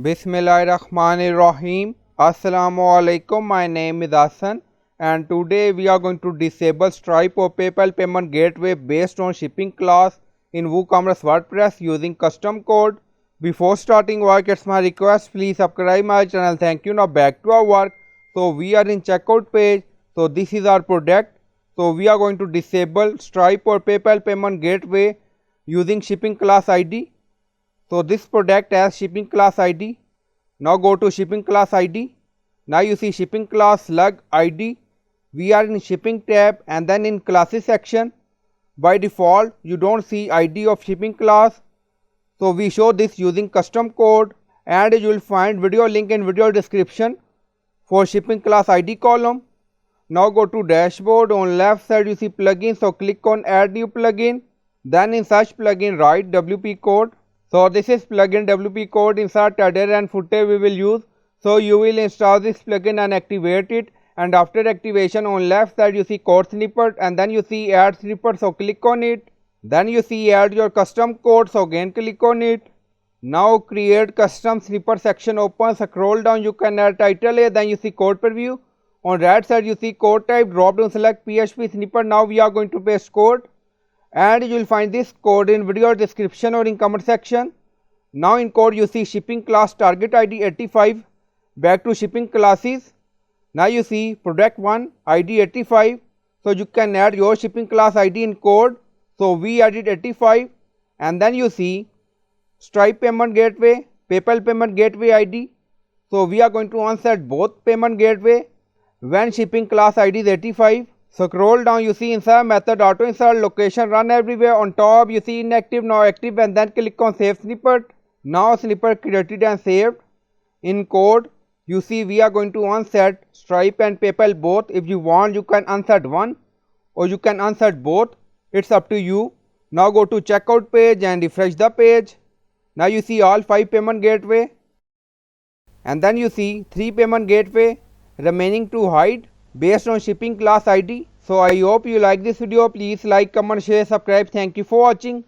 Bismillahirrahmanirrahim. Assalamualaikum. My name is Hassan and today we are going to disable Stripe or PayPal payment gateway based on shipping class in WooCommerce WordPress using custom code. Before starting work, it's my request, please subscribe my channel. Thank you. Now back to our work. So we are in checkout page. So this is our product. So we are going to disable Stripe or PayPal payment gateway using shipping class ID. So this product has shipping class ID. Now go to shipping class ID. Now you see shipping class slug ID. We are in shipping tab and then in classes section. By default you don't see ID of shipping class. So we show this using custom code and you will find video link in video description for shipping class ID column. Now go to dashboard. On left side you see plugin. So click on add new plugin. Then in search plugin write WP code. So this is plugin WP code. Insert header and footer we will use. So you will install this plugin and activate it, and after activation on left side you see code snippet and then you see add snippet. So click on it. Then you see add your custom code. So again click on it. Now create custom snippet section open. Scroll down, you can add title A, then you see code preview. On right side you see code type, drop down select PHP snippet. Now we are going to paste code. And you will find this code in video description or in comment section. Now in code you see shipping class target ID 85. Back to shipping classes. Now you see product 1 ID 85. So you can add your shipping class ID in code. So we added 85. And then you see Stripe payment gateway, PayPal payment gateway ID. So we are going to unset both payment gateway when shipping class ID is 85. Scroll down, you see insert method, auto insert, location, run everywhere. On top you see inactive, now active, and then click on save snippet. Now snippet created and saved. In code you see we are going to unset Stripe and PayPal both. If you want you can unset one or you can unset both, it's up to you. Now go to checkout page and refresh the page. Now you see all 5 payment gateway and then you see 3 payment gateway remaining to hide based on shipping class ID. So I hope you like this video. Please like, comment, share, subscribe. Thank you for watching.